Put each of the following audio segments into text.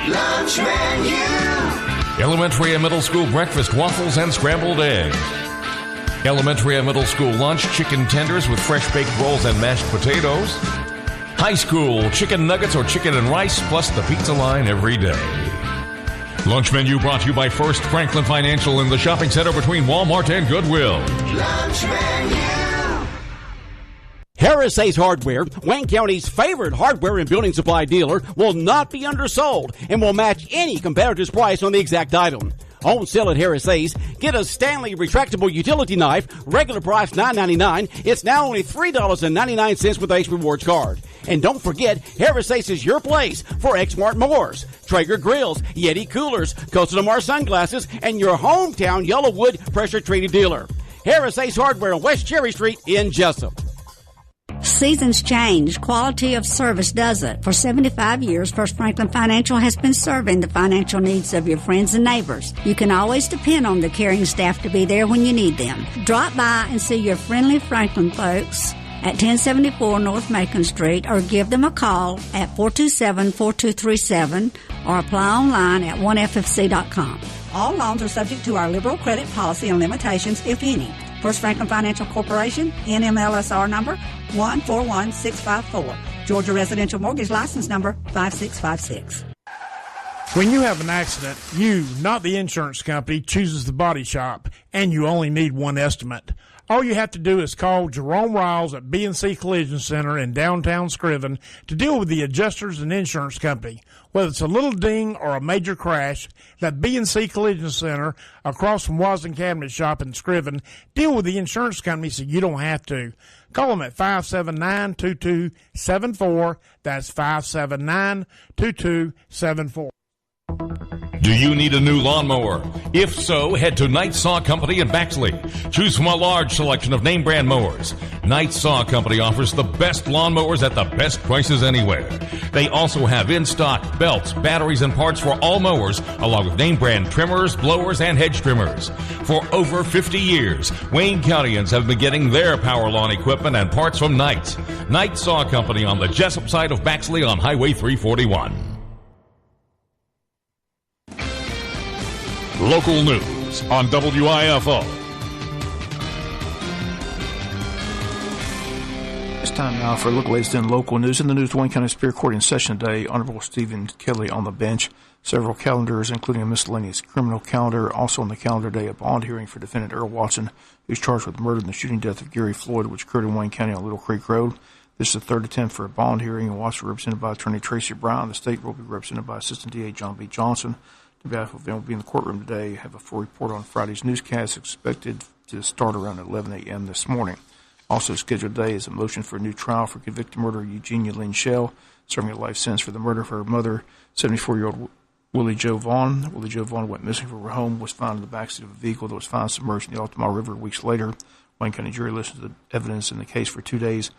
Lunch menu. Elementary and middle school breakfast, waffles and scrambled eggs. Elementary and middle school lunch, chicken tenders with fresh baked rolls and mashed potatoes. High school, chicken nuggets or chicken and rice, plus the pizza line every day. Lunch menu brought to you by First Franklin Financial in the shopping center between Walmart and Goodwill. Lunch menu. Harris Ace Hardware, Wayne County's favorite hardware and building supply dealer, will not be undersold and will match any competitor's price on the exact item. On sale at Harris Ace, get a Stanley retractable utility knife, regular price $9.99. It's now only $3.99 with Ace Rewards card. And don't forget, Harris Ace is your place for X-Mart mowers, Traeger grills, Yeti coolers, Costa Mar sunglasses, and your hometown Yellowwood pressure-treated dealer. Harris Ace Hardware on West Cherry Street in Jesup. Seasons change. Quality of service doesn't. For 75 years, First Franklin Financial has been serving the financial needs of your friends and neighbors. You can always depend on the caring staff to be there when you need them. Drop by and see your friendly Franklin folks at 1074 North Macon Street, or give them a call at 427-4237 or apply online at 1ffc.com. All loans are subject to our liberal credit policy and limitations, if any. First Franklin Financial Corporation, NMLSR number 141654. Georgia Residential Mortgage License number 5656. When you have an accident, you, not the insurance company, chooses the body shop, and you only need one estimate. All you have to do is call Jerome Riles at B&C Collision Center in downtown Scriven to deal with the adjusters and insurance company. Whether it's a little ding or a major crash, that B&C Collision Center across from Wasden Cabinet Shop in Scriven, deal with the insurance company so you don't have to. Call them at 579-2274. That's 579-2274. Do you need a new lawnmower? If so, head to Knight Saw Company in Baxley. Choose from a large selection of name brand mowers. Knight Saw Company offers the best lawnmowers at the best prices anywhere. They also have in stock belts, batteries, and parts for all mowers, along with name brand trimmers, blowers, and hedge trimmers. For over 50 years, Wayne Countyans have been getting their power lawn equipment and parts from Knight. Knight Saw Company on the Jesup side of Baxley on Highway 341. Local news on WIFO. It's time now for a look, latest in local news. In the news, Wayne County Superior Court in session today. Honorable Stephen Kelly on the bench. Several calendars, including a miscellaneous criminal calendar. Also on the calendar today, a bond hearing for defendant Earl Watson, who's charged with murder in the shooting death of Gary Floyd, which occurred in Wayne County on Little Creek Road. This is the third attempt for a bond hearing, and Watson represented by Attorney Tracy Brown. The state will be represented by Assistant DA John B. Johnson. The battlefield will be in the courtroom today. Have a full report on Friday's newscast expected to start around 11 a.m. this morning. Also scheduled today is a motion for a new trial for convicted murderer Eugenia Lynn Shell, serving a life sentence for the murder of her mother, 74-year-old Willie Joe Vaughn. Willie Joe Vaughn went missing from her home, was found in the backseat of a vehicle that was found submerged in the Altamaha River weeks later. Wayne County jury listened to the evidence in the case for 2 days,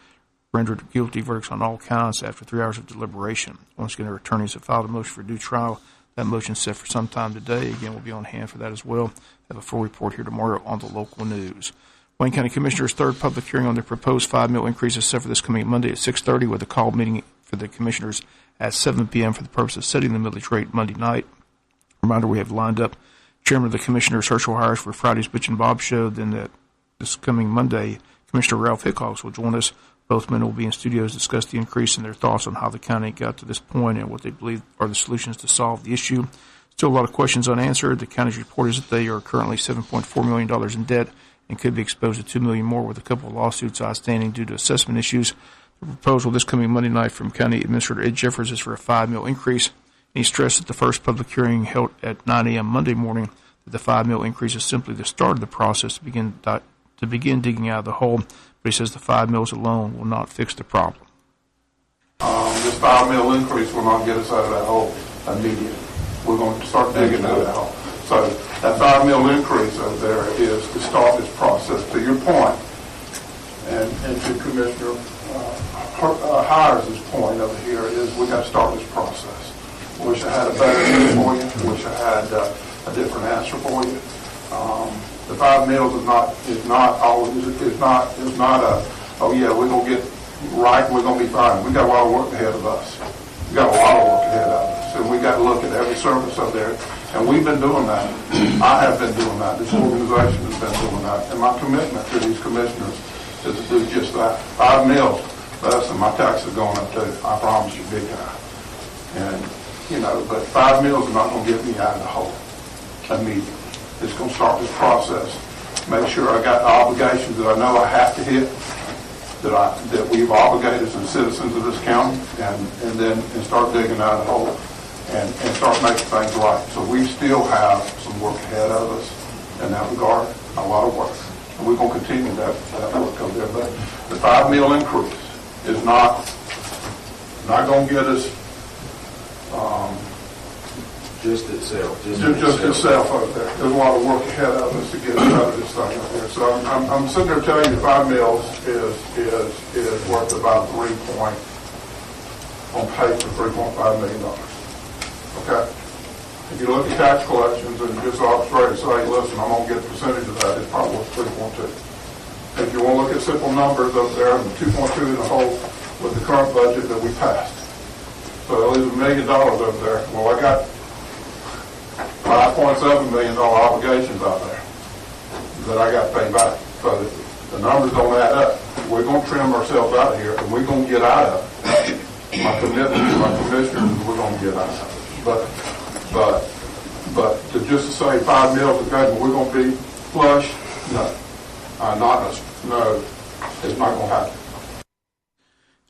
rendered guilty verdicts on all counts after 3 hours of deliberation. Once again, our attorneys have filed a motion for a new trial. That motion is set for some time today. Again, we'll be on hand for that as well. Have a full report here tomorrow on the local news. Wayne County Commissioners' third public hearing on their proposed 5 mil increase is set for this coming Monday at 6:30, with a call meeting for the Commissioners at 7 p.m. for the purpose of setting the millage rate Monday night. Reminder, we have lined up Chairman of the Commissioners, Herschel Hires, for Friday's Bitch and Bob show. Then this coming Monday, Commissioner Ralph Hickox will join us. Both men will be in studios to discuss the increase and their thoughts on how the county got to this point and what they believe are the solutions to solve the issue. Still a lot of questions unanswered. The county's report is that they are currently $7.4 million in debt and could be exposed to $2 million more, with a couple of lawsuits outstanding due to assessment issues. The proposal this coming Monday night from County Administrator Ed Jeffers is for a 5 mil increase. And he stressed at the first public hearing held at 9 a.m. Monday morning that the 5 mil increase is simply the start of the process to begin digging out of the hole. But he says the 5 mils alone will not fix the problem. This 5 mil increase will not get us out of that hole immediately. We're going to start digging out of that hole. So that 5 mil increase over there is to start this process. To your point, and to Commissioner Hires' point over here, is we got to start this process. Wish I had a better answer for you. Wish I had a different answer for you. The 5 mils is not a, oh yeah, we're gonna get right, we're gonna be fine. We got a lot of work ahead of us. We got a lot of work ahead of us, and we got got to look at every service up there. And we've been doing that. I have been doing that. This organization has been doing that. And my commitment to these commissioners is to do just that. 5 mills. Listen, my taxes are going up too. I promise you, big time. And, you know, but 5 mills are not going to get me out of the hole immediately. It's going to start this process. Make sure I got the obligations that I know I have to hit, that we've obligated as citizens of this county, and start digging out of the hole and start making things right. So we still have some work ahead of us in that regard, a lot of work. And we're going to continue that work over there. But the 5 mil increase is not going to get us just itself over there. There's a lot of work ahead of us to get us out of this thing up there. So I'm sitting there telling you 5 mills is worth about on paper $3.5 million. Okay? If you look at tax collections and just arbitrarily say, listen, I'm going to get a percentage of that, it's probably worth 3.2. If you want to look at simple numbers up there, 2.2 in the hole with the current budget that we passed. So it leaves $1 million over there. Well, I got $5.7 million obligations out there that I got to pay back. So the numbers don't add up. We're going to trim ourselves out of here, and we're going to get out of it. My commitment to my commissioners, we're going to get out of it. But to just to say 5 mills is good, we're going to be flush, no. No, it's not going to happen.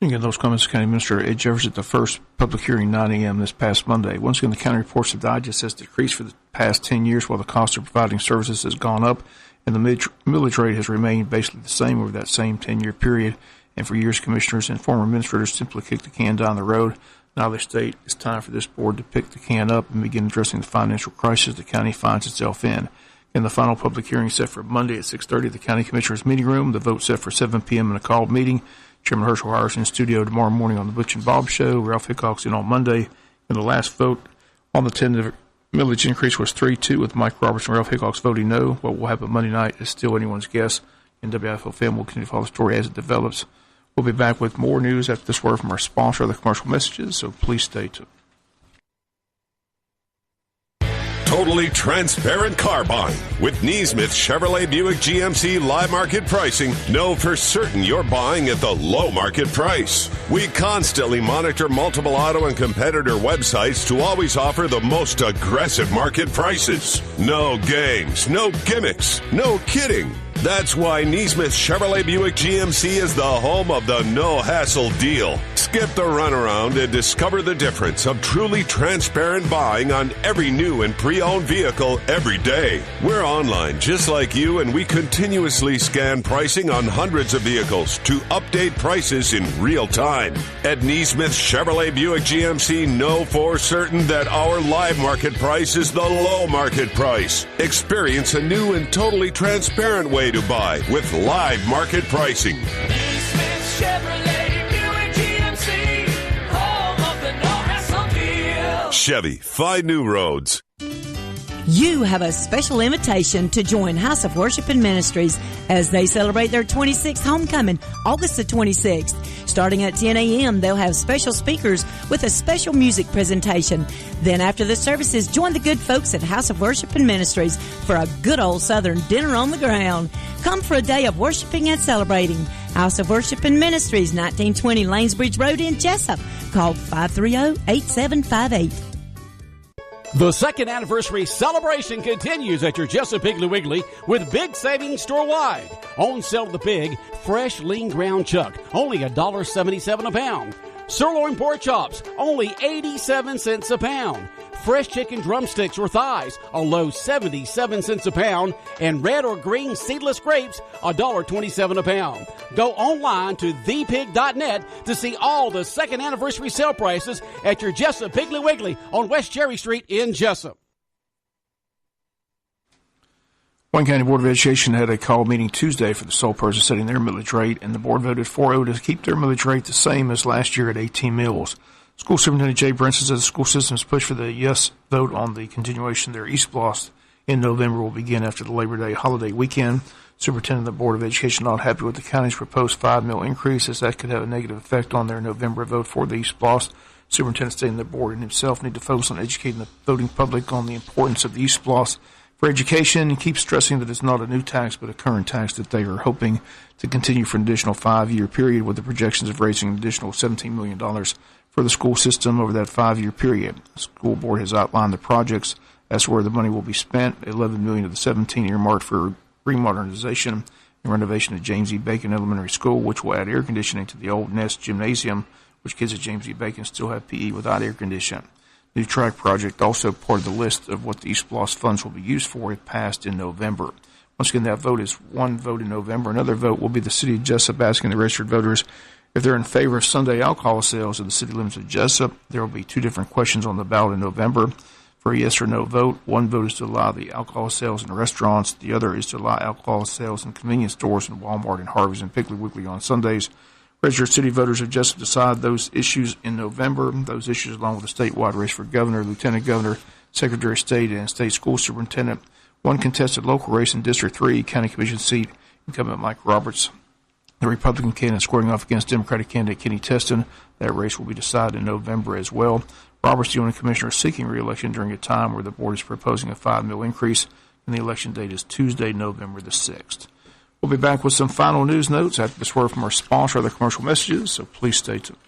Again, those comments, County Minister Ed Jeffers at the first public hearing, 9 a.m. this past Monday. Once again, the county reports the digest has decreased for the past 10 years while the cost of providing services has gone up, and the millage rate has remained basically the same over that same 10-year period. And for years, commissioners and former administrators simply kicked the can down the road. Now they state it's time for this board to pick the can up and begin addressing the financial crisis the county finds itself in. In the final public hearing set for Monday at 6:30 at the County Commissioners meeting room, the vote set for 7 p.m. in a called meeting. Chairman Herschel Hires in studio tomorrow morning on the Butch and Bob Show. Ralph Hickok's in on Monday. And the last vote on the tentative millage increase was 3-2 with Mike Roberts and Ralph Hickok's voting no. What will happen Monday night is still anyone's guess. And WIFO FM will continue to follow the story as it develops. We'll be back with more news after this word from our sponsor, the commercial messages, so please stay tuned. Totally transparent car buying. With Neesmith Chevrolet Buick GMC live market pricing, know for certain you're buying at the low market price. We constantly monitor multiple auto and competitor websites to always offer the most aggressive market prices. No games, no gimmicks, no kidding. That's why Neesmith Chevrolet Buick GMC is the home of the no-hassle deal. Skip the runaround and discover the difference of truly transparent buying on every new and pre-owned vehicle every day. We're online just like you, and we continuously scan pricing on hundreds of vehicles to update prices in real time. At Neesmith Chevrolet Buick GMC, know for certain that our live market price is the low market price. Experience a new and totally transparent way to buy with live market pricing. Neesmith Chevrolet Buick GMC, home of the no-hassle deal. Chevy, find new roads. You have a special invitation to join House of Worship and Ministries as they celebrate their 26th homecoming, August the 26th. Starting at 10 a.m., they'll have special speakers with a special music presentation. Then after the services, join the good folks at House of Worship and Ministries for a good old Southern dinner on the ground. Come for a day of worshiping and celebrating. House of Worship and Ministries, 1920 Lanesbridge Road in Jesup. Call 530-8758. The second anniversary celebration continues at your Jesup Piggly Wiggly with big savings store-wide. On sale the pig, fresh lean ground chuck, only $1.77 a pound. Sirloin pork chops, only 87 cents a pound. Fresh chicken drumsticks or thighs, a low 77 cents a pound. And red or green seedless grapes, $1.27 a pound. Go online to thepig.net to see all the second anniversary sale prices at your Jesup Piggly Wiggly on West Cherry Street in Jesup. Wayne County Board of Education had a call meeting Tuesday for the sole person setting their millage rate, and the board voted 4-0 to keep their millage rate the same as last year at 18 mills. School Superintendent Jay Brinson says the school system's push for the yes vote on the continuation of their East Blast in November will begin after the Labor Day holiday weekend. Superintendent of the Board of Education not happy with the county's proposed 5 mil increase, as that could have a negative effect on their November vote for the East Blast. Superintendent stating the board and himself need to focus on educating the voting public on the importance of the e-splosh for education and keep stressing that it's not a new tax but a current tax that they are hoping to continue for an additional 5-year period with the projections of raising an additional $17 million for the school system over that 5-year period. The school board has outlined the projects as to where the money will be spent. $11 million of the 17 earmarked for remodernization and renovation of James E. Bacon Elementary School, which will add air conditioning to the old Nest Gymnasium, which kids at James E. Bacon still have PE without air conditioning. New track project also part of the list of what the e-splosh funds will be used for if passed in November. Once again, that vote is one vote in November. Another vote will be the City of Jesup asking the registered voters if they're in favor of Sunday alcohol sales in the city limits of Jesup. There will be 2 different questions on the ballot in November. For a yes or no vote, one vote is to allow the alcohol sales in restaurants. The other is to allow alcohol sales in convenience stores and Walmart and Harvey's and Piggly Wiggly on Sundays. Registered city voters have just decided those issues in November. Those issues, along with the statewide race for governor, lieutenant governor, secretary of state, and state school superintendent. One contested local race in District 3, County Commission seat, incumbent Mike Roberts. The Republican candidate squaring off against Democratic candidate Kenny Teston. That race will be decided in November as well. Roberts, the only commissioner seeking re-election during a time where the board is proposing a 5 mil increase, and the election date is Tuesday, November the 6th. We'll be back with some final news notes after this word from our sponsor, other commercial messages, so please stay tuned.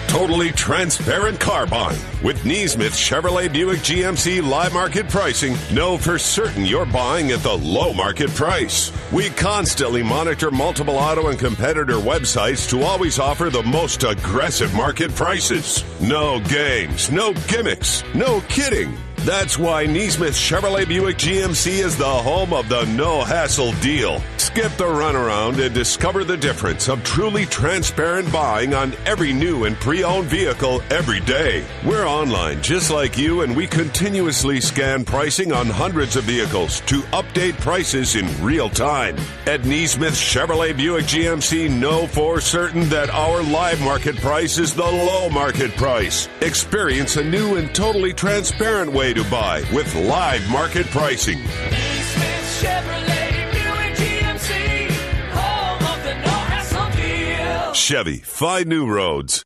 Totally transparent car buying. With Neesmith Chevrolet Buick GMC live market pricing, know for certain you're buying at the low market price. We constantly monitor multiple auto and competitor websites to always offer the most aggressive market prices. No games, no gimmicks, no kidding. That's why Neesmith Chevrolet Buick GMC is the home of the no-hassle deal. Skip the runaround and discover the difference of truly transparent buying on every new and pre-owned vehicle every day. We're online just like you, and we continuously scan pricing on hundreds of vehicles to update prices in real time. At Neesmith Chevrolet Buick GMC, know for certain that our live market price is the low market price. Experience a new and totally transparent way to buy with live market pricing. Neesmith Chevrolet Buick GMC, home of the no-hassle deal. Chevy, find new roads.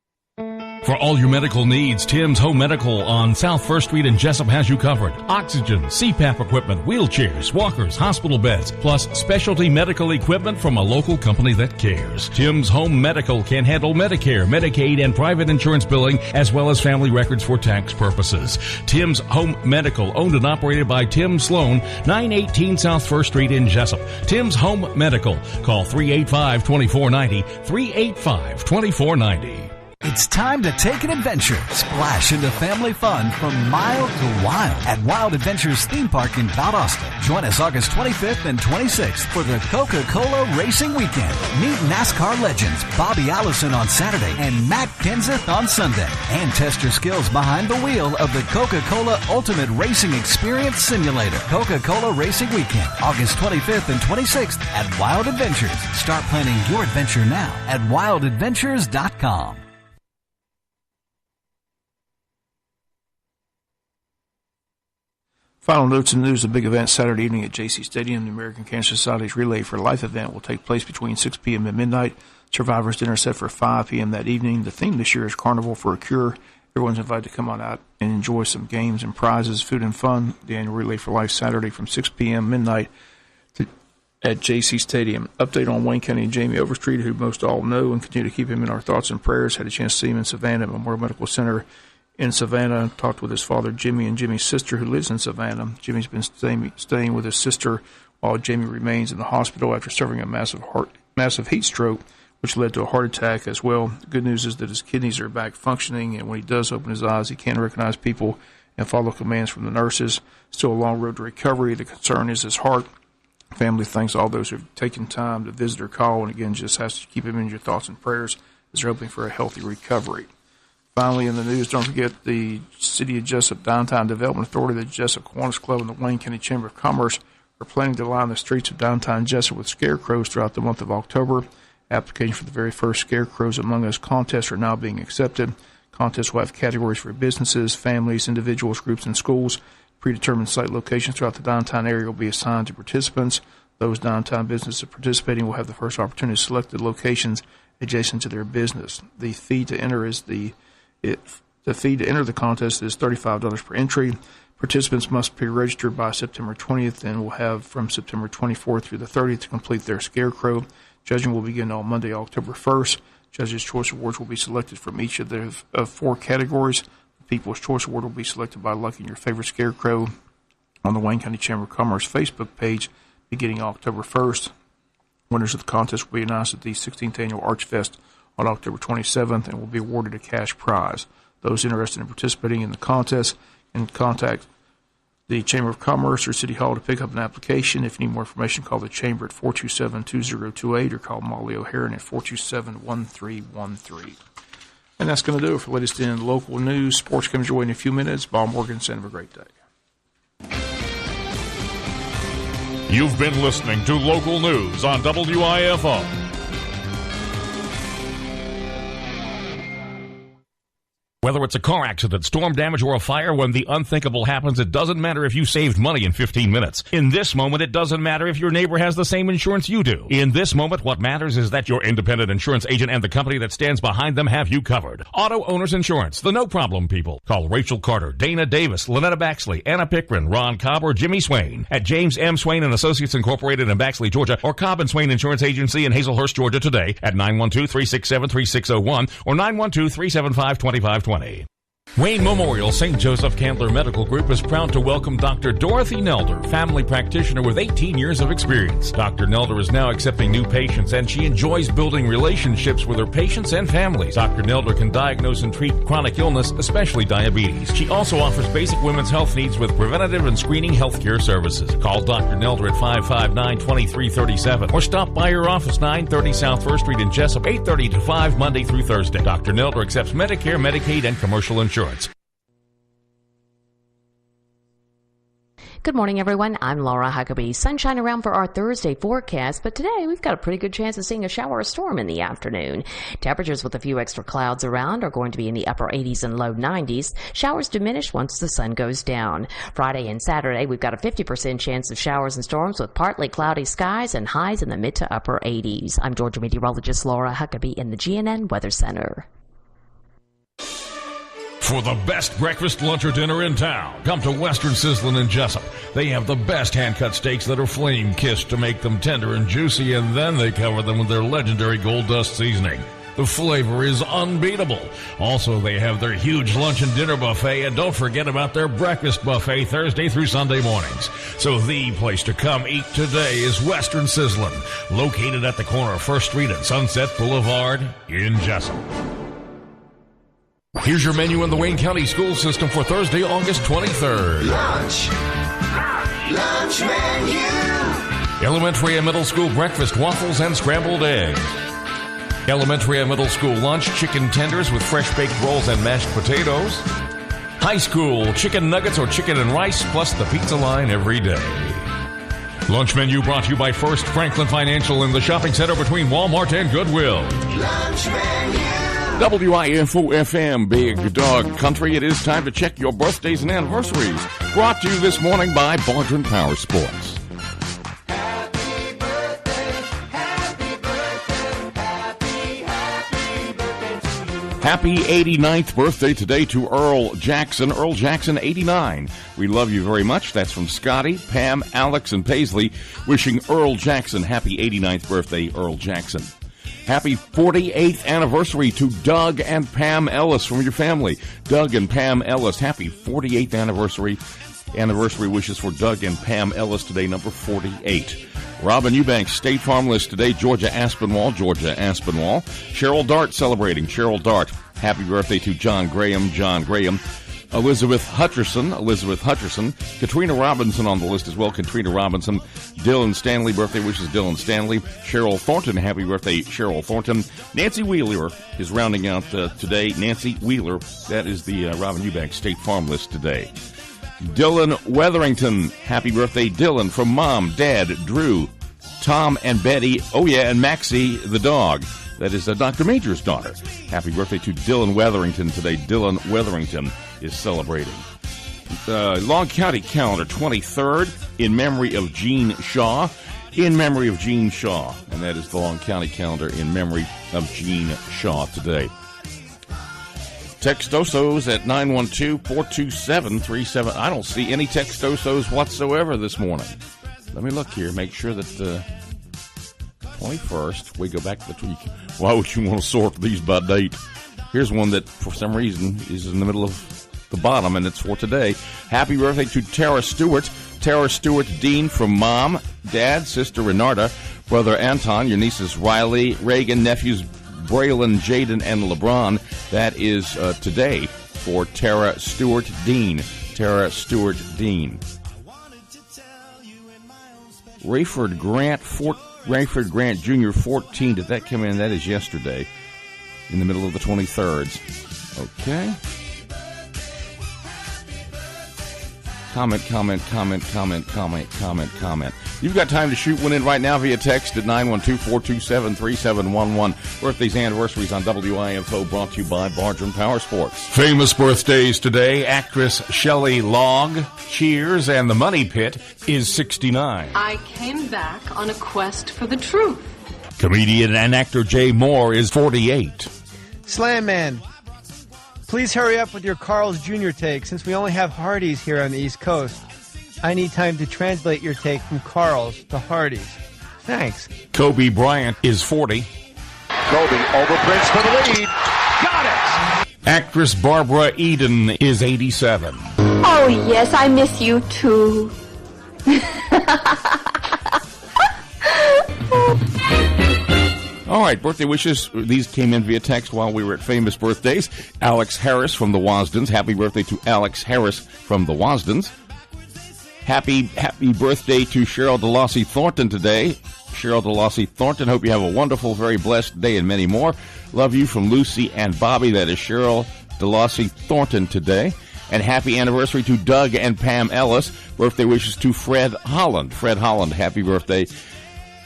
For all your medical needs, Tim's Home Medical on South 1st Street in Jesup has you covered. Oxygen, CPAP equipment, wheelchairs, walkers, hospital beds, plus specialty medical equipment from a local company that cares. Tim's Home Medical can handle Medicare, Medicaid, and private insurance billing, as well as family records for tax purposes. Tim's Home Medical, owned and operated by Tim Sloan, 918 South 1st Street in Jesup. Tim's Home Medical. Call 385-2490, 385-2490. It's time to take an adventure. Splash into family fun from mild to wild at Wild Adventures Theme Park in Valdosta. Join us August 25th and 26th for the Coca-Cola Racing Weekend. Meet NASCAR legends Bobby Allison on Saturday and Matt Kenseth on Sunday. And test your skills behind the wheel of the Coca-Cola Ultimate Racing Experience Simulator. Coca-Cola Racing Weekend, August 25th and 26th at Wild Adventures. Start planning your adventure now at wildadventures.com. Final notes in the news, a big event Saturday evening at JC Stadium. The American Cancer Society's Relay for Life event will take place between 6 p.m. and midnight. Survivors dinner set for 5 p.m. that evening. The theme this year is Carnival for a Cure. Everyone's invited to come on out and enjoy some games and prizes, food and fun. The annual Relay for Life Saturday from 6 p.m. midnight at JC Stadium. Update on Wayne County and Jamie Overstreet, who most all know and continue to keep him in our thoughts and prayers. Had a chance to see him in Savannah at Memorial Medical Center in Savannah. Talked with his father, Jimmy, and Jimmy's sister, who lives in Savannah. Jimmy's been staying with his sister while Jamie remains in the hospital after suffering a massive heat stroke, which led to a heart attack as well. The good news is that his kidneys are back functioning, and when he does open his eyes, he can recognize people and follow commands from the nurses. Still a long road to recovery. The concern is his heart. Family thanks all those who have taken time to visit or call, and again, just has to keep him in your thoughts and prayers as they're hoping for a healthy recovery. Finally, in the news, don't forget the City of Jesup Downtown Development Authority, the Jesup Kiwanis Club, and the Wayne County Chamber of Commerce are planning to line the streets of downtown Jesup with scarecrows throughout the month of October. Applications for the very first Scarecrows Among Us contests are now being accepted. Contests will have categories for businesses, families, individuals, groups, and schools. Predetermined site locations throughout the downtown area will be assigned to participants. Those downtown businesses participating will have the first opportunity to select the locations adjacent to their business. The fee to enter is The fee to enter the contest is $35 per entry. Participants must be registered by September 20th and will have from September 24th through the 30th to complete their scarecrow. Judging will begin on Monday, October 1st. Judges' Choice Awards will be selected from each of the four categories. The People's Choice Award will be selected by liking your favorite scarecrow on the Wayne County Chamber of Commerce Facebook page beginning October 1st. Winners of the contest will be announced at the 16th Annual Archfest on October 27th and will be awarded a cash prize. Those interested in participating in the contest can contact the Chamber of Commerce or City Hall to pick up an application. If you need more information, call the Chamber at 427-2028 or call Molly O'Haron at 427-1313. And that's going to do it for latest in local news. Sports comes your way in a few minutes. Bob Morganson, have a great day. You've been listening to local news on WIFO. Whether it's a car accident, storm damage, or a fire, when the unthinkable happens, it doesn't matter if you saved money in 15 minutes. In this moment, it doesn't matter if your neighbor has the same insurance you do. In this moment, what matters is that your independent insurance agent and the company that stands behind them have you covered. Auto Owners Insurance, the no-problem people. Call Rachel Carter, Dana Davis, Lynetta Baxley, Anna Pickren, Ron Cobb, or Jimmy Swain at James M. Swain & Associates Incorporated in Baxley, Georgia, or Cobb & Swain Insurance Agency in Hazelhurst, Georgia today at 912-367-3601 or 912-375-2520. Wayne Memorial St. Joseph Candler Medical Group is proud to welcome Dr. Dorothy Nelder, family practitioner with 18 years of experience. Dr. Nelder is now accepting new patients, and she enjoys building relationships with her patients and families. Dr. Nelder can diagnose and treat chronic illness, especially diabetes. She also offers basic women's health needs with preventative and screening healthcare services. Call Dr. Nelder at 559-2337 or stop by her office, 930 South 1st Street in Jesup, 8:30 to 5, Monday through Thursday. Dr. Nelder accepts Medicare, Medicaid, and commercial insurance. Good morning, everyone. I'm Laura Huckabee. Sunshine around for our Thursday forecast, but today we've got a pretty good chance of seeing a shower or storm in the afternoon. Temperatures with a few extra clouds around are going to be in the upper 80s and low 90s. Showers diminish once the sun goes down. Friday and Saturday, we've got a 50% chance of showers and storms with partly cloudy skies and highs in the mid to upper 80s. I'm Georgia meteorologist Laura Huckabee in the GNN Weather Center. For the best breakfast, lunch, or dinner in town, come to Western Sizzlin' in Jesup. They have the best hand-cut steaks that are flame-kissed to make them tender and juicy, and then they cover them with their legendary Gold Dust seasoning. The flavor is unbeatable. Also, they have their huge lunch and dinner buffet, and don't forget about their breakfast buffet Thursday through Sunday mornings. So the place to come eat today is Western Sizzlin', located at the corner of 1st Street and Sunset Boulevard in Jesup. Here's your menu in the Wayne County School System for Thursday, August 23rd. Lunch menu. Elementary and middle school breakfast, waffles and scrambled eggs. Elementary and middle school lunch, chicken tenders with fresh baked rolls and mashed potatoes. High school, chicken nuggets or chicken and rice, plus the pizza line every day. Lunch menu brought to you by First Franklin Financial in the shopping center between Walmart and Goodwill. Lunch menu. WIFO-FM, Big Dog Country. It is time to check your birthdays and anniversaries. Brought to you this morning by Baldwin Power Sports. Happy birthday, happy birthday, happy birthday to you. Happy 89th birthday today to Earl Jackson. Earl Jackson, 89. We love you very much. That's from Scotty, Pam, Alex, and Paisley. Wishing Earl Jackson happy 89th birthday, Earl Jackson. Happy 48th anniversary to Doug and Pam Ellis from your family. Doug and Pam Ellis, happy 48th anniversary. Anniversary wishes for Doug and Pam Ellis today, number 48. Robin Eubanks, State Farm List today, Georgia Aspinwall. Cheryl Dart celebrating, Cheryl Dart. Happy birthday to John Graham. Elizabeth Hutcherson. Katrina Robinson on the list as well. Katrina Robinson. Dylan Stanley, birthday wishes Dylan Stanley. Cheryl Thornton, happy birthday, Cheryl Thornton. Nancy Wheeler is rounding out today. Nancy Wheeler, that is the Robin Eubanks State Farm List today. Dylan Weatherington, happy birthday, Dylan, from Mom, Dad, Drew, Tom, and Betty. Oh, yeah, and Maxie, the dog. That is Dr. Major's daughter. Happy birthday to Dylan Weatherington today. Dylan Weatherington is celebrating. Long County calendar, 23rd, in memory of Gene Shaw. And that is the Long County calendar in memory of Gene Shaw today. Textosos at 912-427-37. I don't see any Textosos whatsoever this morning. Let me look here, make sure that 21st, we go back to the week. Why would you want to sort these by date? Here's one that, for some reason, is in the middle of the bottom, and it's for today. Happy birthday to Tara Stewart. Tara Stewart Dean from Mom, Dad, Sister Renarda, Brother Anton, your nieces Riley, Reagan, nephews Braylon, Jaden, and LeBron. That is today for Tara Stewart Dean. Tara Stewart Dean. Rayford Grant Jr., 14. Did that come in? That is yesterday, in the middle of the 23rds. Okay. Comment. You've got time to shoot one in right now via text at 912-427-3711. Birthdays, anniversaries on WIFO, brought to you by Bargeron Power Sports. Famous birthdays today. Actress Shelley Long, Cheers, and The Money Pit is 69. I came back on a quest for the truth. Comedian and actor Jay Moore is 48. Slam Man, please hurry up with your Carl's Jr. take, since we only have Hardee's here on the East Coast. I need time to translate your take from Carl's to Hardee's. Thanks. Kobe Bryant is 40. Kobe over Prince for the lead. Got it! Actress Barbara Eden is 87. Oh, yes, I miss you too. All right, birthday wishes. These came in via text while we were at Famous Birthdays. Alex Harris from the Wasdens. Happy birthday to Alex Harris from the Wasdens. Happy birthday to Cheryl DeLossie Thornton today. Cheryl DeLossie Thornton, hope you have a wonderful, very blessed day and many more. Love you from Lucy and Bobby. That is Cheryl DeLossie Thornton today. And happy anniversary to Doug and Pam Ellis. Birthday wishes to Fred Holland. Fred Holland, happy birthday.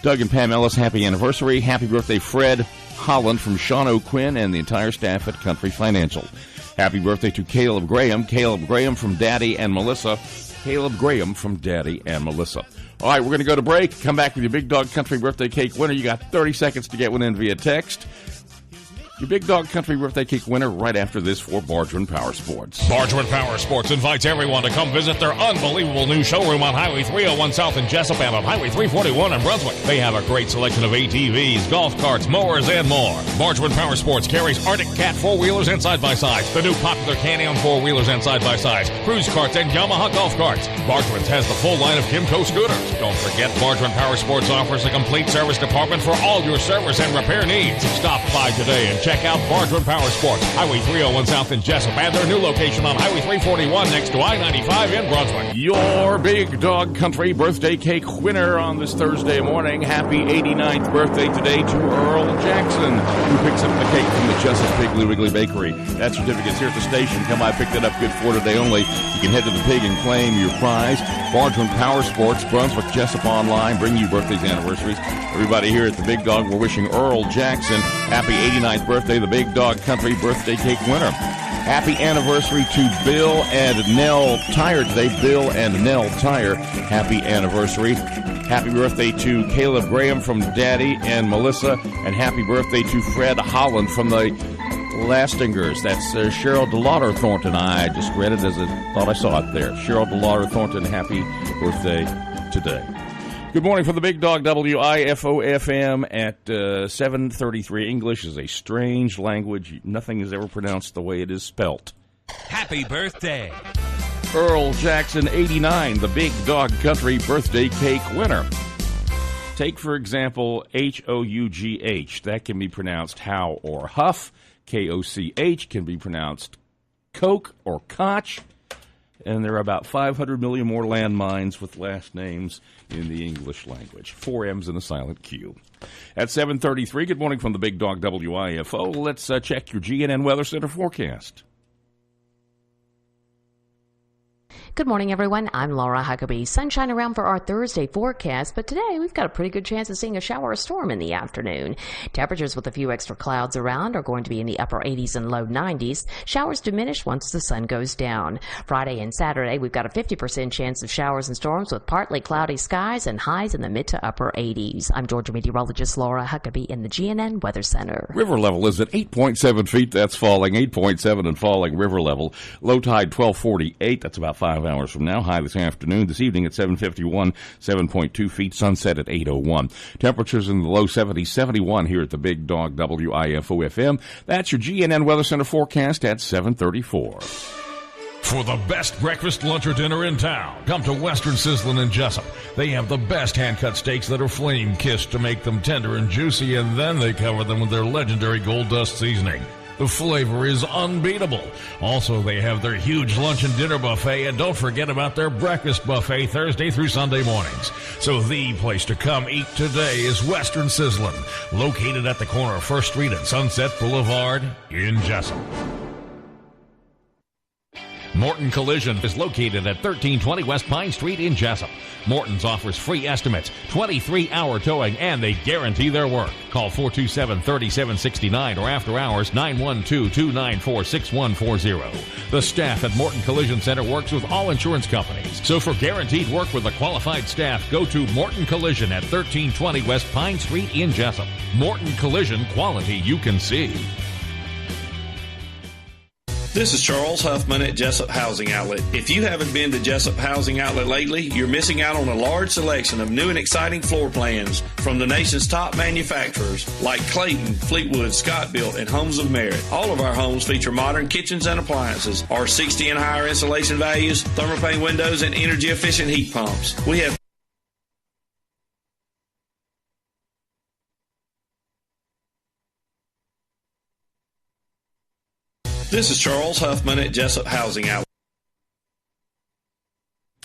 Doug and Pam Ellis, happy anniversary. Happy birthday, Fred Holland, from Sean O'Quinn and the entire staff at Country Financial. Happy birthday to Caleb Graham. Caleb Graham from Daddy and Melissa. Caleb Graham from Daddy and Melissa. All right, we're going to go to break. Come back with your Big Dog Country birthday cake winner. You got 30 seconds to get one in via text. Your Big Dog Country birthday cake winner right after this for Bargeron Power Sports. Bargeron Power Sports invites everyone to come visit their unbelievable new showroom on Highway 301 South in Jesup and on Highway 341 in Brunswick. They have a great selection of ATVs, golf carts, mowers, and more. Bargeron Power Sports carries Arctic Cat 4-wheelers and side-by-sides, the new popular Can-Am 4-wheelers and side-by-sides, cruise carts, and Yamaha golf carts. Bargeron's has the full line of Kimco scooters. Don't forget, Bargeron Power Sports offers a complete service department for all your service and repair needs. Stop by today and check out Bargeron Power Sports, Highway 301 South in Jesup, and their new location on Highway 341 next to I-95 in Brunswick. Your Big Dog Country birthday cake winner on this Thursday morning. Happy 89th birthday today to Earl Jackson, who picks up the cake from the Justice Piggly Wiggly Bakery. That certificate's here at the station. Come by, pick that up, good for today only. You can head to the pig and claim your prize. Bargeron Power Sports, Brunswick, Jesup online, bring you birthdays, anniversaries. Everybody here at the Big Dog, we're wishing Earl Jackson happy 89th birthday, the Big Dog Country birthday cake winner. Happy anniversary to Bill and Nell Tyer today. Bill and Nell Tyer, happy anniversary. Happy birthday to Caleb Graham from Daddy and Melissa. And happy birthday to Fred Holland from the Lastingers. That's Cheryl DeLauder Thornton. I just read it as I thought I saw it there. Cheryl DeLauder Thornton, happy birthday today. Good morning from the Big Dog, WIFO-FM at 7:33. English is a strange language. Nothing is ever pronounced the way it is spelt. Happy birthday. Earl Jackson, 89, the Big Dog Country birthday cake winner. Take, for example, H-O-U-G-H. That can be pronounced how or huff. K-O-C-H can be pronounced coke or koch. And there are about 500 million more landmines with last names in the English language. 4 M's and a silent Q. At 7:33, good morning from the Big Dog WIFO. Let's check your GNN Weather Center forecast. Good morning, everyone. I'm Laura Huckabee. Sunshine around for our Thursday forecast, but today we've got a pretty good chance of seeing a shower or storm in the afternoon. Temperatures with a few extra clouds around are going to be in the upper 80s and low 90s. Showers diminish once the sun goes down. Friday and Saturday, we've got a 50% chance of showers and storms with partly cloudy skies and highs in the mid to upper 80s. I'm Georgia meteorologist Laura Huckabee in the GNN Weather Center. River level is at 8.7 feet. That's falling. 8.7 and falling river level. Low tide 12:48. That's about 5 hours from now. High this afternoon. This evening at 7:51, 7.2 feet. Sunset at 8:01. Temperatures in the low 70s, 71 here at the Big Dog WIFO FM. That's your GNN Weather Center forecast at 7:34. For the best breakfast, lunch, or dinner in town, come to Western Sizzlin' in Jesup. They have the best hand-cut steaks that are flame-kissed to make them tender and juicy, and then they cover them with their legendary Gold Dust seasoning. The flavor is unbeatable. Also, they have their huge lunch and dinner buffet, and don't forget about their breakfast buffet Thursday through Sunday mornings. So the place to come eat today is Western Sizzlin', located at the corner of First Street and Sunset Boulevard in Jesup. Morton Collision is located at 1320 West Pine Street in Jesup. Morton's offers free estimates, 23-hour towing, and they guarantee their work. Call 427-3769 or after hours 912-294-6140. The staff at Morton Collision Center works with all insurance companies. So for guaranteed work with a qualified staff, go to Morton Collision at 1320 West Pine Street in Jesup. Morton Collision, quality you can see. This is Charles Huffman at Jesup Housing Outlet. If you haven't been to Jesup Housing Outlet lately, you're missing out on a large selection of new and exciting floor plans from the nation's top manufacturers like Clayton, Fleetwood, Scott Built, and Homes of Merit. All of our homes feature modern kitchens and appliances, R60 and higher insulation values, thermopane windows, and energy-efficient heat pumps. We have This is Charles Huffman at Jesup Housing Outlet.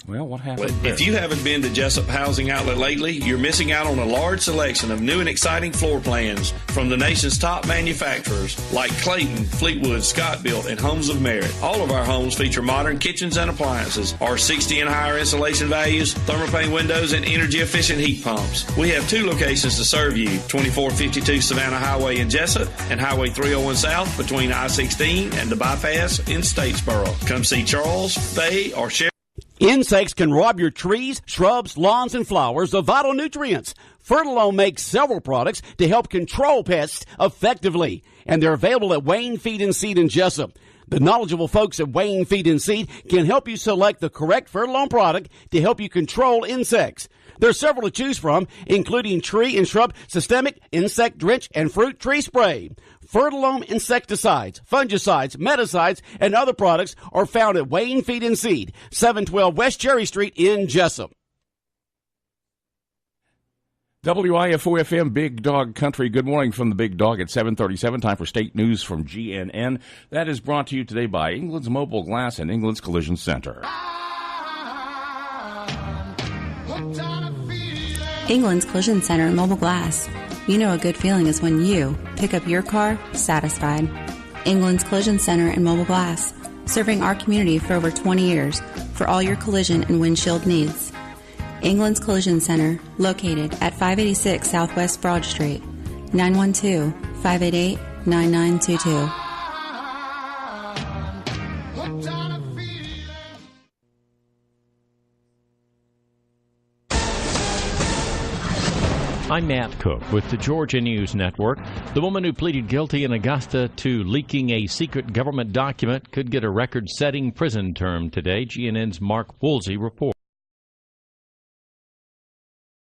Well, what happened there? If you haven't been to Jesup Housing Outlet lately, you're missing out on a large selection of new and exciting floor plans from the nation's top manufacturers like Clayton, Fleetwood, Scott Built, and Homes of Merit. All of our homes feature modern kitchens and appliances, R60 and higher insulation values, thermopane windows, and energy-efficient heat pumps. We have two locations to serve you, 2452 Savannah Highway in Jesup and Highway 301 South between I-16 and the bypass in Statesboro. Come see Charles, Faye, or Sherry. Insects can rob your trees, shrubs, lawns, and flowers of vital nutrients. Fertilome makes several products to help control pests effectively, and they're available at Wayne Feed and Seed in Jesup. The knowledgeable folks at Wayne Feed and Seed can help you select the correct Fertilome product to help you control insects. There are several to choose from, including tree and shrub systemic, insect drench, and fruit tree spray. Fertilome insecticides, fungicides, meticides, and other products are found at Wayne Feed and Seed, 712 West Cherry Street in Jesup. WIFO FM Big Dog Country. Good morning from the Big Dog at 7:37. Time for state news from GNN. That is brought to you today by England's Mobile Glass and England's Collision Center. England's Collision Center and Mobile Glass. You know a good feeling is when you pick up your car satisfied. England's Collision Center and Mobile Glass, serving our community for over 20 years for all your collision and windshield needs. England's Collision Center, located at 586 Southwest Broad Street, 912-588-9922. I'm Matt Cook with the Georgia News Network. The woman who pleaded guilty in Augusta to leaking a secret government document could get a record-setting prison term today. GNN's Mark Woolsey reports.